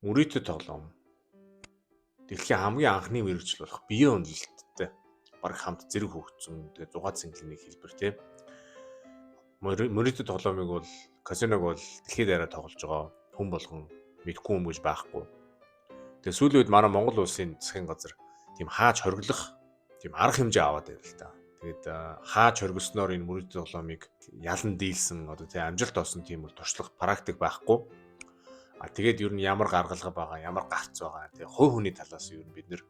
Мөрөөдөл тоглоом. Дэлхийн хамгийн анхны мэргэжил болох биеийн үнэлэлттэй баг хамт зэрэг хөгжсөн. Тэгээ 6 цэнгэлний хэлбэр тий. Мөрөөдөл тоглоомыг бол казиног бол дэлхийд даяараа тоглож байгаа хүн болгон мэдгүй юм гэж байхгүй. Тэгээ сүүлийн үед манай Монгол улсын засгийн газар тийм хааж хориглох тийм арга хэмжээ аваад байв л та. Тэгээд хааж хоригдсноор энэ мөрөөдөл тоглоомыг ялан дийлсэн одоо тий амжилт олсон тийм бол туршлага практик байхгүй. Тэгээд ер нь ямар гаргалгаа байгаа, ямар гарц байгаа. Тэгээ хувь хүний талаас ер нь бид нэр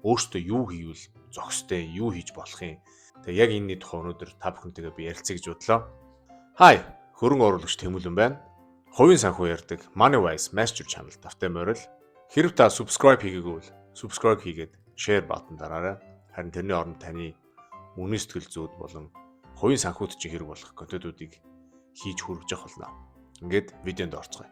өөртөө юу хийвэл зохистой, юу хийж болох юм. Тэгээ яг энэний тухай өнөөдөр та бүхэнтэйгээ би ярилцъя гэж бодлоо. Хай, хөрөн оруулагч Тэмүүлэн байна. Хувийн санхүү ярьдаг MoneyWise Master Channel тавтай морил. Хэрв та subscribe хийгээгүй бол subscribe хийгээд share button дараарай. Харин тэрний оронд таны үнэн сэтгэл зүйд болон хувийн санхүүд чинь хэрэг болох контентуудыг хийж хүргэж явах болно. Ингээд видеонд орцгоё.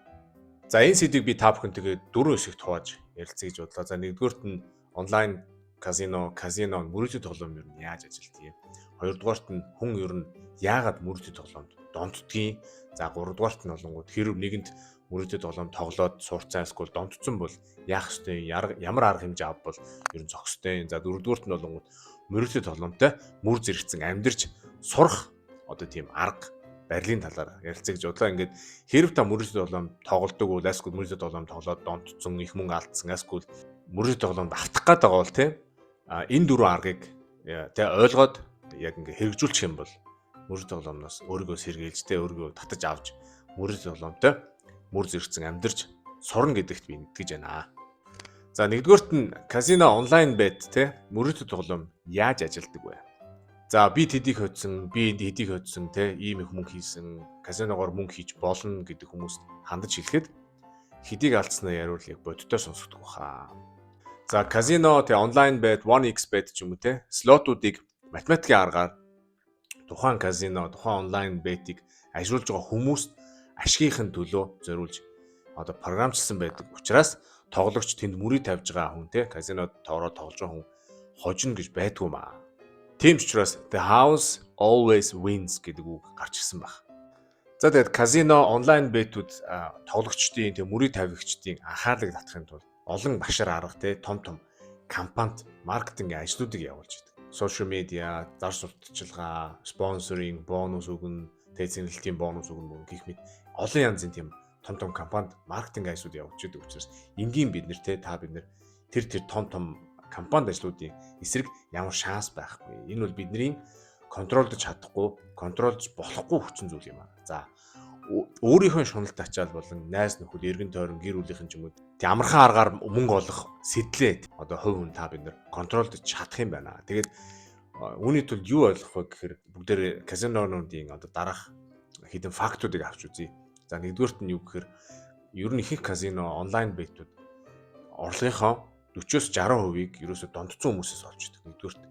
За энэ сэдвийг би та бүхэнтэйгээ 4 хэсэгт хувааж ярилцъя гэж бодлоо. За нэгдүгээрт нь онлайн казино мөрөөдөл тоглоом ер нь яаж ажилтгийг. Хоёрдугаарт нь хүн ер нь яагаад мөрөөдөл тоглоомд донтдгийг. За гуравдугаарт нь болонгууд хэрв нэгэнд мөрөөдөл тоглоом тоглоод сурцсан эсвэл донтцсон бол яах ёстой, ямар арга хэмжээ авбал ер нь зохистой. За дөрөвдүгээрт нь болонгууд мөрөөдөл тоглоомтой мөр зэрэгцэн амьдарч сурах одоо тийм арга барилын талаар ярилцъя гэж бодлоо. Ингээд хэрв та мөрөөдөл тоглоом тоглодог бол эсвэл мөрөөдөл тоглоом тоглоод донтцсон, их мөнгө алдсан, эсвэл мөрөөдөл тоглоомд автах гээд байгаа бол энэ дөрвөн аргыг ойлгоод яг ингээ хэрэгжүүлчих юм бол мөрөөдөл тоглоомноос өөрийгөө сэргийлж өөрийгөө татаж авч мөрөөдөл тоглоомтой мөр зэрэгцэн амьдарч сурна гэдэгт би итгэж байна. За нэгдүгээрт нь казино онлайн бет мөрөөдөл тоглоом яаж ажилдаг вэ? За би тэдийг хоцсон, би энд хэдийг хоцсон ийм их мөнгө хийсэн, казиногоор мөнгө хийж болно гэдэг хүмүүст хандаж хэлэхэд хэдийг алдснаа яривал яг бодиттой сонсогдох баха. За казино онлайн бет 1xbet ч юм уу слотуудыг математикийн аргаар тухайн казино, тухайн онлайн бетийг ажиллуулж байгаа хүмүүст ашигын төлөө зориулж одоо програмчлсан байдаг учраас тоглогч тэнд мөрийг тавьж байгаа хүн казинод тоороо тоглож байгаа хүн хожино гэж байдгүй маа. Тийм ч учраас the house always wins гэдэг үг гарч ирсэн баг. За тэгээд казино онлайн бетүүд тоглогчдын мөрийг тавигчдын анхаарлыг татахын тулд олон башар арга том компанид маркетингийн ажлуудыг явуулж байдаг. Social media, зар сурталчилгаа, спонсоринг, бонус өгнө, зэнгэлтийн бонус өгнө гэх мэт олон янзын тийм том компанид маркетинг ажлууд явуулж байдаг учраас энгийн бид нэр тэр том компанид ажлуудын эсрэг ямар шанс байхгүй. Энэ бол бидний контролдож чадахгүй, контролж болохгүй хүчин зүйл юм аа. За өөрийнхөө шуналд ачаал болон найз нөхөд эргэн тойрон гэр бүлийнхэн ч юм уу амархан аргаар мөнгө олох сэтлээ одоо хувь хүн бид нар контролдож чадах юм байна. Тэгээд үүний тулд юу ойлгох вэ гэхээр бүгдээр казинонуудын одоо дараах хэдэн фактуудыг авч үзье. За нэгдүгээрт нь юу гэхээр ер нь их казино онлайн бетүүд орлогынхоо 40-60%-ийг ерөөсө донтцсон хүмүүсээс олж идэг нэгдүгээрт.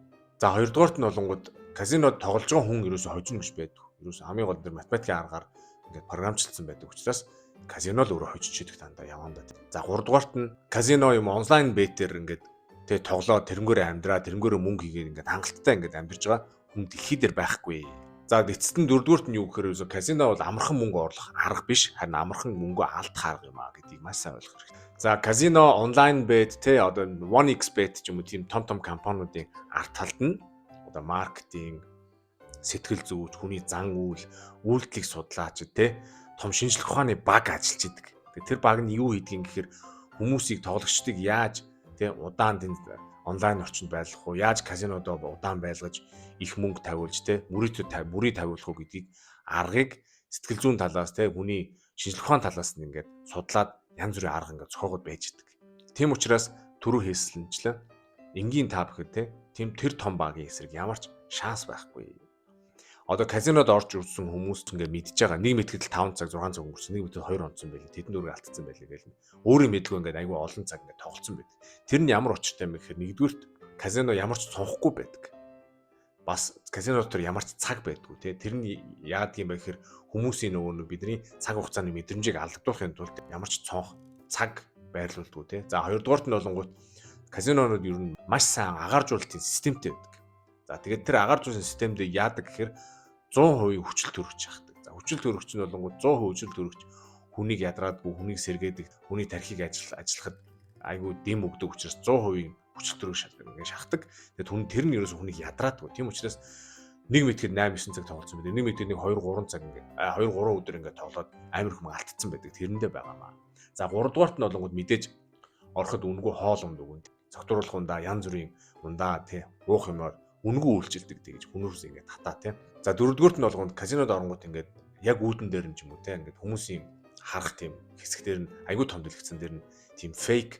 За хоёрдугаарт нь болонгууд казинод тоглож байгаа хүн ерөөсө хожино гэж байдаг. Ерөөсө хамгийн гол нь математикийн аргаар ингээд програмчлсан байдаг учраас казино л өөрөө хожиж идэг дандаа явандаа. За гуравдугаарт нь казино юм онлайн бетээр ингээд тоглоод тэрнгөөрөө амьдраа, тэрнгөөрөө мөнгө хийгээд ингээд хангалттай ингээд амьдарч байгаа хүн дэлхий дээр байхгүй. За эцэст нь дөрөвдүгээрт нь юу гэхээр ерөөсө казино бол амархан мөнгө орлох арга биш, харин амархан мөнгө алдах арга юм а гэдгийг маш сайн ойлгох хэрэгтэй. За казино онлайн бет одоо 1xbet ч юм уу тийм том компаниудын арт талд нь одоо маркетинг, сэтгэл зүйч, хүний зан үйл, үйлдэлийг судлаач том шинжлэх ухааны баг ажиллаж идэг. Тэр баг нь юу хийдгийг гэхээр хүмүүсийг тоглогчдыг яаж удаан тэнд онлайн орчинд байлгах уу, яаж казинодоо удаан байлгаж их мөнгө тавиулж мөрийг тавиулах уу гэдгийг аргыг сэтгэл зүйн талаас хүний шинжлэх ухааны талаас нь ингээд судлаад янз бүрийн арга ингээд зохиогод байж идэг. Тийм учраас түрүү хэлсэнчлэн энгийн та бүхэд тэр том багийн эсрэг ямар ч шанс байхгүй. Одоо казинод орж ирсэн хүмүүс ингээд мэдж байгаа. Нэг мэтгэл 5 цаг 6 цаг өнгөрсөн, нэг мэтгэл 2 онцсон байлээ. Тэдэн дөрөв алдсан байлээ гэл. Өөрийн мэдлгүй ингээд айгүй олон цаг ингээд тоглолцсон байдаг. Тэр нь ямар учиртай юм бэ гэхээр нэгдүгürt казино ямар ч цонхгүй байдаг. Бас казино дотор ямар ч цаг байдгүй тэр нь яадаг юм бэ гэхээр хүмүүсийн нөгөө бидний цаг хугацааны мэдрэмжийг алдагдуулахын тулд ямар ч цонх цаг байрлуулдаг За хоёрдугаарт нь болонгууд казинонууд ер нь маш сайн агааржуулалтын системтэй байдаг. За тэгээд тэр агааржуулалтын системд яадаг гэхээр 100% хүчил төрөгч яхдаг. За хүчил төрөгч нь болонгууд 100% хүчил төрөгч хүнийг ядраадгүй, хүнийг сэргээдэг, хүний тархийг ажиллахад айгүй дэм өгдөг учраас 100% хүчтэй ингээд шахдаг. Тэгээд тэр нь ерөөсө хүнийг ядраадгүй. Тийм учраас нэг мэтгэд 8-9 цаг тоглосон байдаг. Нэг мэтгэд 2-3 цаг ингээд 2-3 өдөр ингээд тоглоод амар хүм алдцсан байдаг. Тэрэндээ байгаамаа. За 3 дугаарт нь болонгод мэдээж ороход үнгүй хоол унд өгөн. Цогтруулах ундаа янз бүрийн ундаа тий уух юмар үнгүй үйлчилдэг тэгж хүнүүрс ингээд татаа тий. За 4 дугаарт нь болгонд казинод оронгууд ингээд яг үүдэн дээр нь ч юм уу тий ингээд хүмүүсийн харах тийм хэсгээр нь айгүй том дэлгэцэн дээр нь тийм фейк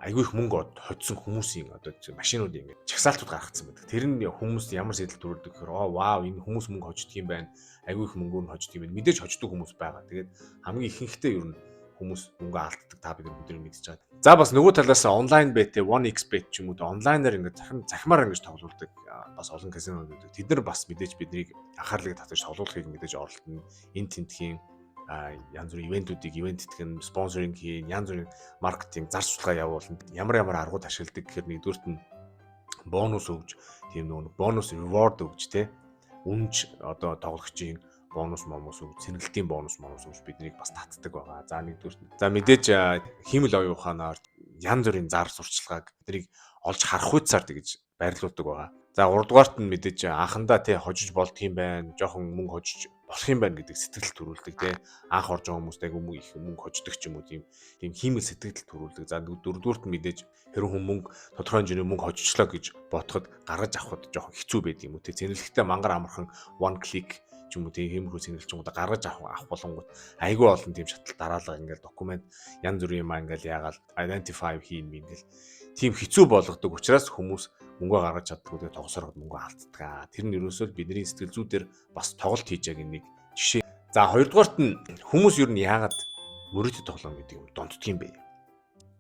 айгүй их мөнгө хоцсон хүмүүсийн одоо машинууд ингээд чагсаалтууд гаргацсан байдаг. Тэр нь хүмүүс ямар сэтэл төрүүлдэг гэхээр вау энэ хүмүүс мөнгө хождог юм байна. Айгүй их мөнгөөр нь хождог юм байна. Мэдээж хождог хүмүүс байгаа. Тэгээд хамгийн ихэнхдээ ер нь хүмүүс мөнгө алддаг та бид өдөр мэдчихэж байгаа. За бас нөгөө талаас онлайн бет 1xbet ч юм уу онлайнаар ингээд захимаар ингэж тоглуулдаг бас олон казинод байдаг. Тэд нар бас мэдээж биднийг анхаарлыг татаж тоглуулахыг мэдээж оролдоно. Энэ тентхийн янз бүрийн ивентүүдийг ивент итгэн спонсоринг хийн, янз бүрийн маркетинг зар сурталчилгаа явуулна. Ямар аргууд ашигладаг гэхээр нэгдүгürt нь бонус өгж, тийм нөгөө бонус reward өгж те үнж одоо тоглогчийн бонус өгж, сэнгэлтийн бонус өгж биднийг бас татдаг байгаа. За нэгдүгürt. За мэдээж хиймэл оюун ухаанаар янз бүрийн зар сурталчилгааг биднийг олж харах хуйцаар тэгж байрлуулдаг байгаа. За 3 дугаарт нь мэдээж анхандаа те хожиж болдго юм байна. Жохон мөнгө хожиж болох юм байна гэдэг сэтгэл төрүүлдэг те. Анх орж байгаа хүмүүст айгүй их мөнгө хождог ч юм уу тийм хиймэл сэтгэл төрүүлдэг. За 4 дугаарт нь мэдээж хэрэг хүн мөнгө тодорхой хэмжээний мөнгө хожижлоо гэж ботход гаргаж авахд жохон хэцүү байд юм уу те. Зэнэлэгтээ мангар амархан one click ч юм уу тийм хиймэрхүү зэнэлчгуудаа гаргаж авах болонгууд айгүй олон тийм шатал дараалал ингээл документ янз бүрийн юм ингээл яагаад identify хийн ингээл тийм хэцүү болгодог учраас хүмүүс мөнгө гаргаж чаддгүй тэгээ тогсороход мөнгө алддаг. Тэр нь ерөөсөө бидний сэтгэл зүйдээр бас тоглолт хийж байгаа нэг жишээ. За 2 дугаарт нь хүмүүс ер нь яагаад мөрөдөд тоглоом гэдэг юм донтдог юм бэ?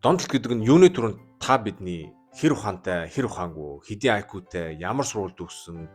Донтолт гэдэг нь юуны түрүүнд та бидний хэр ухаантай, хэр ухаангүй, хэдийн IQ-тай, ямар сургуульд төгссөн,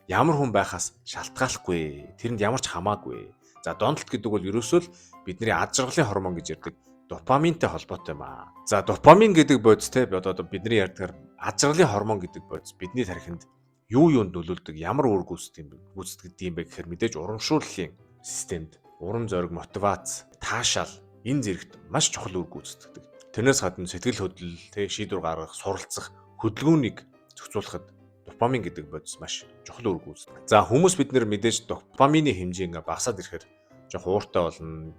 ямар хүн байхаас шалтгааллахгүй, тэрэнд ямар ч хамаагүй. За донтолт гэдэг бол ерөөсөө бидний ад жаргалын гормон гэж ярьдаг допаминтай холбоотой юм аа. За допамин гэдэг бодис те одоо бидний ярьдгаар ад жаргалын гормон гэдэг бодис бидний тархинд юунд нөлөөлдөг, ямар үр гүйцэтгэдэг юм бэ гэхээр мэдээж урамшууллын системд урам зориг, мотивац, таашаал энэ зэрэгт маш чухал үр гүйцэтгэдэг. Тэрнээс гадна сэтгэл хөдлөл, те шийдвэр гаргах, суралцах, хөдөлгөөнийг зохицуулахад допамин гэдэг бодис маш чухал үр гүйцэтгэдэг. За хүмүүс бид нэр мэдээж допамины хэмжээ ингээ багасаад ирэхээр жоох ууртай болно,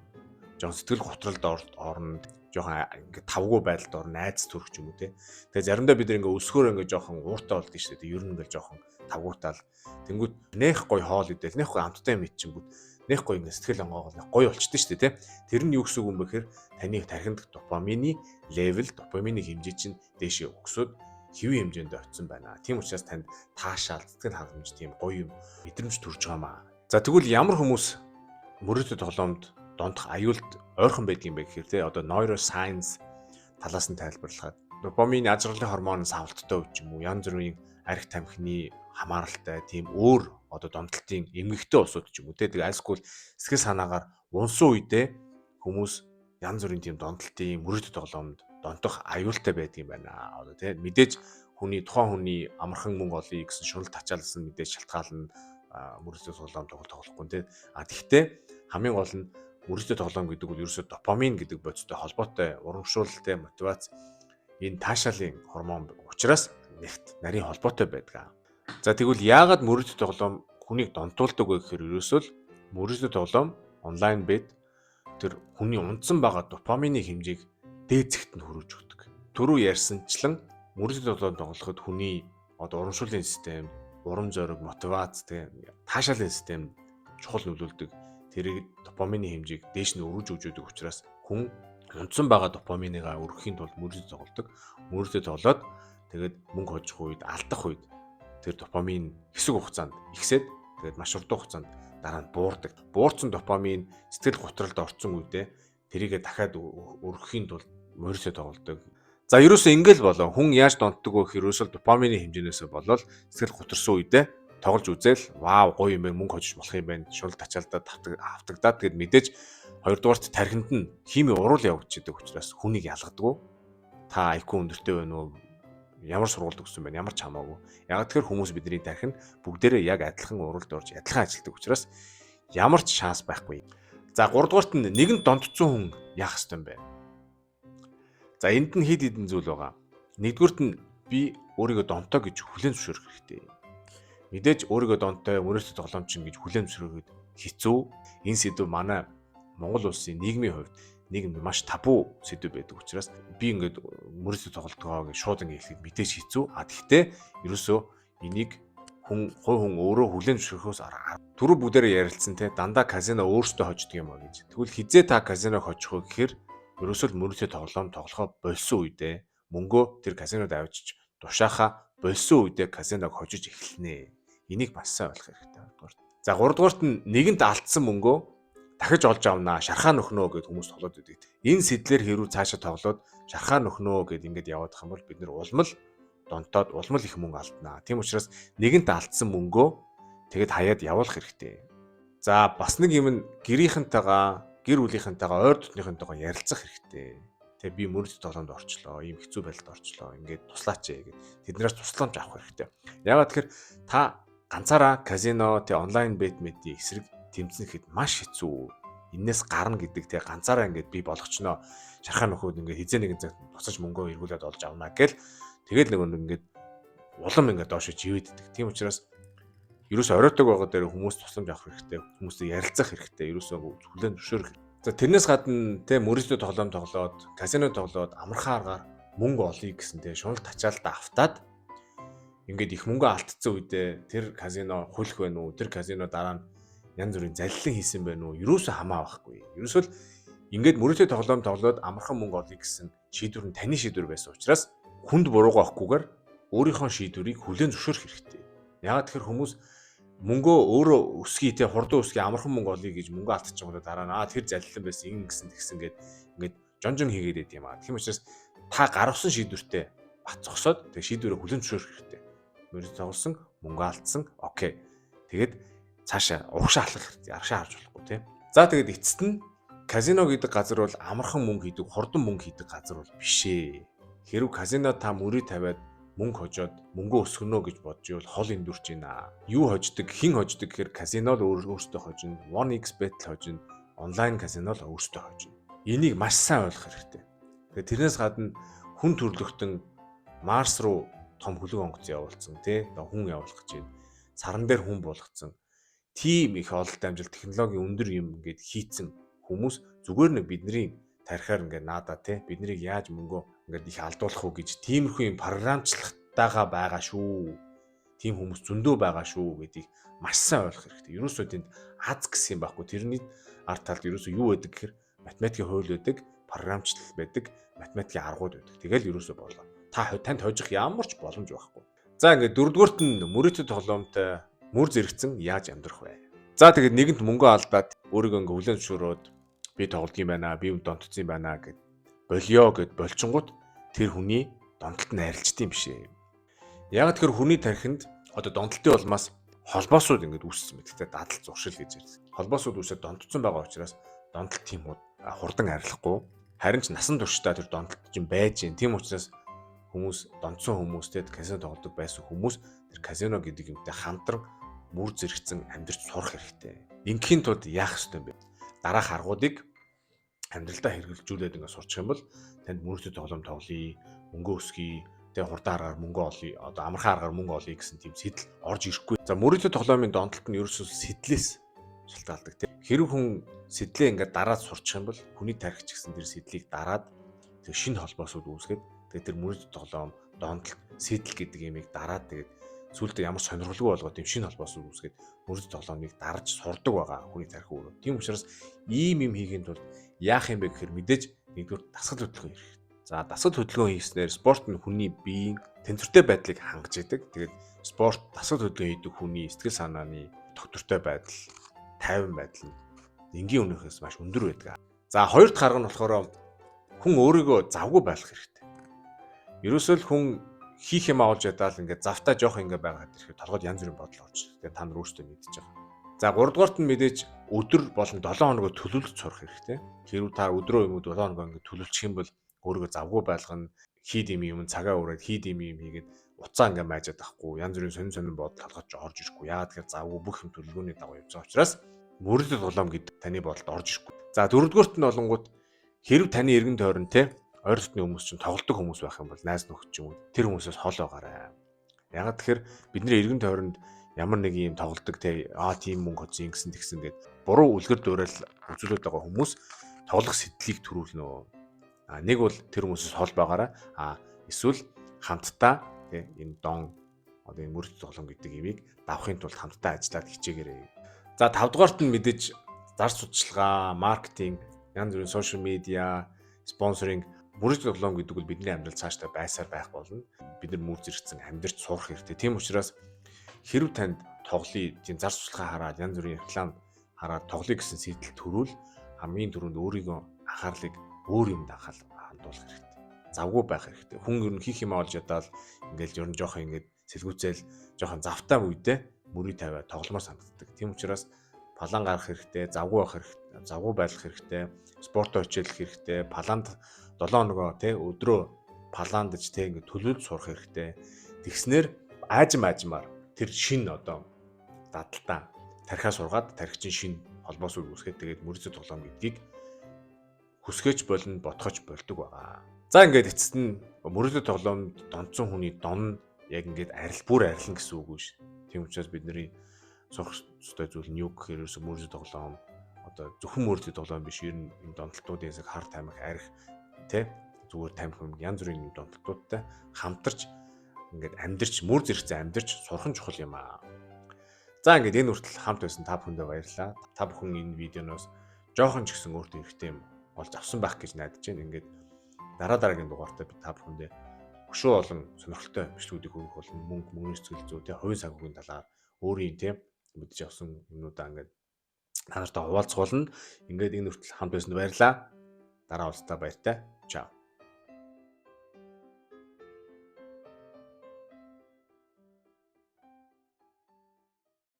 жоох сэтгэл готролд орно, жоох ингээ тавгүй байдалд орно, найз төрөх ч юм уу те. Тэгээ заримдаа бид ингээ өсгөөр ингээ жоохон ууртай болдгийг шүү дээ. Ер нь ингээл жоохон тавгуутаал. Тэнгүүд нэх гой хоол идэл, нэх гой амттай юм идчихэнгүүд нэх гой ингээ сэтгэл онгоогоо гой болчихдээ шүү дээ те. Тэр нь юу гэсэн үг юм бэ гэхээр таны тархинд допамины левел, допамины хэмжээ чинь дээшээ өсөд хэвийн хэмжээнд очсон байна. Тийм учраас танд таашаал, сэтгэл хангамж тийм гоё юм мэдрэмж төрж байгаамаа. За тэгвэл ямар хүмүүс мөрөдөд тоглоомд донтох аюулт ойрхон байдгийн бэ гэхээр те одоо neuroscience талаас нь тайлбарлахад допамин ад жаргалын гормон савлттай үуч юм уу янз бүрийн арх тамхины хамааралтай тийм өөр одоо донтолтын эмгэгтэй усуд ч юм уу те тэг альскул сэтгэл санаагаар унсан үедээ хүмүүс янз бүрийн тийм донтолтын мөрөдөд тоглоомд донтох аюултай байдгийн байна. Одоо те мэдээж тухайн хүний амархан мөнгө олъё гэсэн шунал тачаалсан мэдээж шалтгаална мөрөдөд тоглоом тоглохгүй те. Тэгэхдээ хамгийн гол нь мөрөдөд тоглоом гэдэг бол ерөөсөө допамин гэдэг бодистой холбоотой урамшуулалтай мотивац энэ таашаалын гормон учраас нэгт нарийн холбоотой байдаг. За тэгвэл яагаад мөрөдөд тоглоом хүнийг донтуулдаг вэ гэхээр ерөөсөө мөрөдөд тоглоом онлайн бет тэр хүний унтсан байгаа допамины хэмжээг дээцэгт нь хүргэж өгдөг. Түрүү ярьсанчлан мөрөдөд тоглоом тоглоход хүний одоо урамшууллын систем, урам зориг, мотивац таашаалын систем чухал нөлөөлдөг. Тэрийг допамины хэмжээг дээш нь өргөж өгдөг учраас хүн унтсан байгаа допаминыгаа өргөхийн тулд мөрөдөд тоглодог. Мөрөдөд тоглоод тэгээд мөнгө хожих үед, алдах үед тэр допамин хэсэг хугацаанд ихсээд тэгээд маш урт хугацаанд дараа нь буурдаг. Буурсан допамин сэтгэл готролд орсон үедээ тэрийгэ дахиад өргөхийн тулд мөрөдөд тоглодог. За ерөөсөө ингээл болоо хүн яаж донтдог вэ гэхээр ерөөсөө допамины хэмжээнээс болоод сэтгэл готорсон үедээ тоглож үзэл вау гоё юм байна мөнгө хожиж болох юм байна шунал тачаалдаад автагдаад тэгэд мэдээж 2 дугаарт тархинд нь химийн урал явагдчихдаг учраас хүнийг ялгадаггүй та IQ өндөртэй байна уу ямар сургууль төгссөн байна ямар ч хамаагүй яг тэгэхээр хүмүүс бидний тархинд бүгдээрээ яг адилхан уралд орж адилхан ажилладаг учраас ямар ч шанс байхгүй. За 3 дугаарт нь нэгэн донтцсон хүн яах ёстой юм бэ? За энд нь хэд хэдэн зүйл байгаа. Нэгдүгürt нь би өөрийгөө донтоо гэж хүлээн зөвшөөрөх хэрэгтэй. Мэдээж өөрийгөө донтой мөрөөдөл тоглоомчин гэж хүлээн зөвшөөрөхөд хэцүү. Энэ сэдв манай Монгол улсын нийгмийн хувьд нийгэмд маш табу сэдв байдаг учраас би ингээд мөрөөдөл тоглолтгоо гэж шууд ингээд хэлэхэд мэдээж хэцүү. Гэхдээ ерөөсөө энийг хүн өөрөө хүлээн зөвшөөрөхөөс түрүү бүгдээрээ ярилцсан те дандаа казино өөртөө хождог юм а гэж. Тэгвэл хизээ та казиног хожих вэ гэхээр ерөөсөө мөрөөдөл тоглоом тоглохоо болсон үедээ мөнгөө тэр казинод авчиж тушааха болсон үедээ казиног хожиж эхэлнэ. Энийг маш сайн ойлгох хэрэгтэй. За 3 дугаарт нь нэгэнт алдсан мөнгөө дахиж олж авнаа, шархаа нөхнөө гэд хүмүүс тоглоод байдаг. Энэ сэтлэр хэрүү цаашаа тоглоод шархаа нөхнөө гэд ингээд яваадах юм бол бид нэр улмал донтоод улмал их мөнгө алднаа. Тийм учраас нэгэнт алдсан мөнгөө тэгэд хаяад явуулах хэрэгтэй. За бас нэг юм нь гэрийнхэнтэйгээ, гэр бүлийнхэнтэйгээ, ойр дотныхынтойгоо ярилцах хэрэгтэй. Тэг би мөрөдөл тоглоомд орчлоо, ийм хэцүү байдалд орчлоо. Ингээд туслаач гэд тэднээс тусламж авах хэрэгтэй. Яагаад тэгэхээр та ганцаараа казино, тэг онлайн бет медийн эсрэг тэмцэнэхэд маш хэцүү. Иннээс гарна гэдэг тэг ганцаараа ингээд би болгочноо шархаа нөхөд ингээд хизээ нэгэн цагт буцаж мөнгөө эргүүлээд олж авнаа гэл тэгэл нэг ингээд улам ингээд доош живэд идэх. Тийм учраас ерөөсөө оройтог байгаа дээр хүмүүс тусламж авах хэрэгтэй. Хүмүүстэй ярилцах хэрэгтэй. Ерөөсөө хүлээн зөвшөөрөх. За тэрнээс гадна тэ мөрөөдөл тоглоом тоглоод, казино тоглоод амархан аргаар мөнгө олъё гэсэн тэ шунал тачаалтаа автаад ингээд их мөнгө алдсан үедээ тэр казино хулих байна уу? Тэр казино дараа нь янз бүрийн залилан хийсэн байна уу? Ерөөсөө хамаа байхгүй. Ерөөсөө л ингээд мөрөөдөл тоглоом тоглоод амархан мөнгө олъё гэсэн шийдвэр нь таны шийдвэр байсан учраас хүнд буруугаа авахгүйгээр өөрийнхөө шийдвэрийг хүлээн зөвшөөрөх хэрэгтэй. Яагаад тэгэхээр хүмүүс мөнгөө өөрөө өсгий те хурдан өсгий амархан мөнгө олъё гэж мөнгө алдчихсан бол дараа нь тэр залилан байсан ингэ гэсэн гэд ингээд жонжон хийгээд байд юм аа. Тийм учраас та гаргасан шийдвэртэй бат зогсоод тэг шийдвэрээ хүлээн зөвшөөрөх хэрэгтэй. Мөрөд тоглосон, мөнгө алдсан, окей. Тэгээд цаашаа урагшаа алхах хэрэгтэй. Аргашаа харж болохгүй те. За тэгээд эцэст нь казино гэдэг газар бол амархан мөнгө хийдэг, хурдан мөнгө хийдэг газар бол биш ээ. Хэрвээ казино та мөрийг тавиад мөнгө хожоод мөнгө өсгөнө гэж бодж ивэл хол эндүрч байна. Юу хождог, хэн хождог гэхээр казино л өөртөө хожино, 1xbet л хожино, онлайн казино л өөртөө хожино. Энийг маш сайн ойлгох хэрэгтэй. Тэгээд тэрнээс гадна хүн төрлөختөн Марс руу том хөлөг онгоц явуулсан тий. Хүн явуулах гэж байна. Саран дээр хүн болгоцсон. Тим их ололт амжилт технологийн өндөр юм ингээд хийцэн хүмүүс зүгээр нэг бидний тарихаар ингээд наадаа тий. Биднийг яаж мөнгөө ингээд их алдуулах уу гэж тиймэрхүү юм програмчлахтайгаа байгаа шүү. Тим хүмүүс зөндөө байгаа шүү гэдгийг маш сайн ойлгох хэрэгтэй. Ерөөсөө тэнд аз гэсэн юм байхгүй. Тэрний ард талд ерөөсөө юу байдаг гэхээр математикийн хууль байдаг, програмчлал байдаг, математикийн аргууд байдаг. Тэгэл ерөөсөө болоо. Танд хожих ямар ч боломж байхгүй. За ингээд дөрөвдүгüүрт нь мөрөөдөл тоглоомтой мөр зэрэгцэн яаж амьдрах вэ? За тэгээд нэгэнт мөнгө алдаад өөрийгөө ингээд хүлээн зөвшөөрөөд би тоглодог юм байна, би донтцсон юм байна гэд болио гэд болчингууд тэр хүний донтолт нь арилжт юм бишээ. Яг тэр хүний тархинд одоо донтолтын улмаас холбоосууд ингээд үүссэн мэт. Тэгтээ дадал зуршил гэж ярьдаг. Холбоосууд үүсээд донтцсон байгаа учраас донтолт тиймүүд хурдан арилахгүй. Харин ч насан туршдаа тэр донтолт чинь байж гин. Тийм учраас хүмүүс донтсон хүмүүстэй казино тоглодог байсан хүмүүс тэр казино гэдэг юмтай хамтран мөр зэрэгцэн амьдрч сурах хэрэгтэй. Ингийн тулд яах ёстой юм бэ? Дараах аргуудыг амьдралдаа хэрэгжүүлээд ингээд сурчих юм бол танд мөрөөдөл тоглоом тоглоё, мөнгө өсгөе, тэгээ хурдан аргаар мөнгө олъё, одоо амархан аргаар мөнгө олъё гэсэн тийм сэтэл орж ирэхгүй. За мөрөөдөл тоглоомын донтолт нь ерөөсөө сэтлээс шалтгаалдаг тийм. Хэрэг хүн сэтлээ ингээд дараад сурчих юм бол хүний тарих ч гэсэн тэр сэтлийг дараад тэг шинэ холбоосууд үүсгээд тэгээд тэр мөрөөдөл тоглоом, донтолт, сэтэл гэдэг ямыг дараад тэгээд сүүлдээ ямар сонирхолгүй болгоод тийм шинэ холбоосууд үүсгээд мөрөөдөл тоглоомыг дарж сурдаг байгаа хүний тарих өөрөө. Тийм учраас ийм юм хийхийн тулд яах юм бэ гэхээр мэдээж нэгдүгээр дасгал хөдөлгөөн хийх. За дасгал хөдөлгөөн хийснээр спорт нь хүний биеийн тэнцвэртэй байдлыг хангаж идэг. Тэгээд спорт дасгал хөдөлгөөн хийдэг хүний сэтгэл санааны доктортой байдал, тайван байдал нь энгийн үнэхээс маш өндөр байдаг. За хоёр дахь арга нь болохоор хүн өөрийгөө завгүй байлгах хэрэгтэй. Ерөөсөө л хүн хийх юм авалж ядаал ингээд завтаа жоох ингээд байгаад ирэхэд толгойд янз бүрийн бодол орж ирдэг. Тэгээд та нар өөрсдөө мэдчихэж байгаа. За 3 дугаарт нь мэдээж өдөр болон 7 хоногоо төлөвлөж сурах хэрэгтэй. Хэрвээ та өдрөө юм уу 7 хоногоо ингээд төлөвлөчих юм бол өөрийгөө завгүй байлгана, хийд юм цагаа өрөөд хийд юм хийгээд уцаа ингээд майжаад ахгүй. Янз бүрийн сонин бодол толгойд орж ирэхгүй. Яагаад тэгэхээр завгүй бүх юм төлөвлөгөөний дагуу явж байгаа учраас мөрөдөд улам гэдэг таны бодолд орж ирэхгүй. За дөрөвдүгüүрт нь болонгууд хэрв таны эргэн тойрон те ойр дотны хүмүүс чинь тоглодог хүмүүс байх юм бол найз нөхөд ч юм уу тэр хүмүүсээс хол байгаарай. Ягаад тэгэхээр бидний эргэн тойронд ямар нэг юм тоглодог те тийм мөнгө хоцсон ингэсэн тэгсэн гэд буруу үлгэр дуурайл үзүүлээд байгаа хүмүүс тоглох сэтлийг төрүүлнэ. Нэг бол тэр хүмүүсээс хол байгаарай. Эсвэл хамтдаа те энэ дон одоо энэ мөрөд тоглоом гэдэг имийг давахын тулд хамтдаа ажиллаад хичээгээрэй. За 5 дугаарт нь мэдээж зар сурталчилгаа, маркетинг, янз бүрийн сошиал медиа, спонсоринг, мөрөд тоглоом гэдэг бол бидний амьдрал цаашдаа байсаар байх болно. Бид нар мөр зэрэгцэн амьдарч сурах хэрэгтэй. Тийм учраас хэрв танд тоглоё, тийм зар сурталчилгаа хараад янз бүрийн реклам хараад тоглоё гэсэн сэтэл төрүүл хамгийн түрүүнд өөрийгөө анхаарлыг өөр юмд хандуулах хэрэгтэй. Завгүй байх хэрэгтэй. Хүн ер нь хийх юм олж ядаад ингээл ер нь жоохон ингээд сэлгүүцэл жоохон завтай үедээ мөрийг тавиад тогломоор санагддаг. Тийм учраас палан гарах хэрэгтэй, завгүй байх хэрэгтэй, завгүй байлах хэрэгтэй, спортоо хичээлэх хэрэгтэй, паланд 7 хоногоо те өдрөө паландж те ингээд төлөвлөж сурах хэрэгтэй. Тэгснээр аажмаар тэр шин одоо дадалтаа тархиа сургаад тархичин шин холбоос үүсгээд тэгээд мөрөд тоглоом гэдгийг хүсгэж болно, ботхож болдог байгаа. За ингээд эцэст нь мөрөд тоглоомд донцсон хүний дон яг ингээд бүр арилна гэсэн үг биш. Тийм учраас бидний сурах ёстой зүйл нь юу гэхээр ерөөсө мөрөд тоглоом одоо зөвхөн мөрөд тоглоом биш, ер нь энэ донтолтуудын хэсэг хар тамхи арих тэ зүгээр тамхи янз бүрийн донтолтуудтай хамтарч ингээд амьдарч мөр зэрэгцээ амьдарч сурах нь чухал юм аа. За ингээд энэ хүртэл хамт байсан та бүхэндээ баярлалаа. Та бүхэн энэ видеоноос жоохон ч гэсэн өөртөө хэрэгтэй юм олж авсан байх гэж найдаж байна. Ингээд дараагийн дугаартаа би та бүхэндээ өшөө олон сонирхолтой бичлэгүүдийг хүргэх болно. Мөнгө нөөцөл зүй тэ хувийн санхүүгийн талаар өөрийн тийм мэдж авсан юмнуудаа ингээд та нартай хуваалцах болно. Ингээд энэ хүртэл хамт байсанд баярлалаа. Дараа уулзалтаа баяртай. Чао.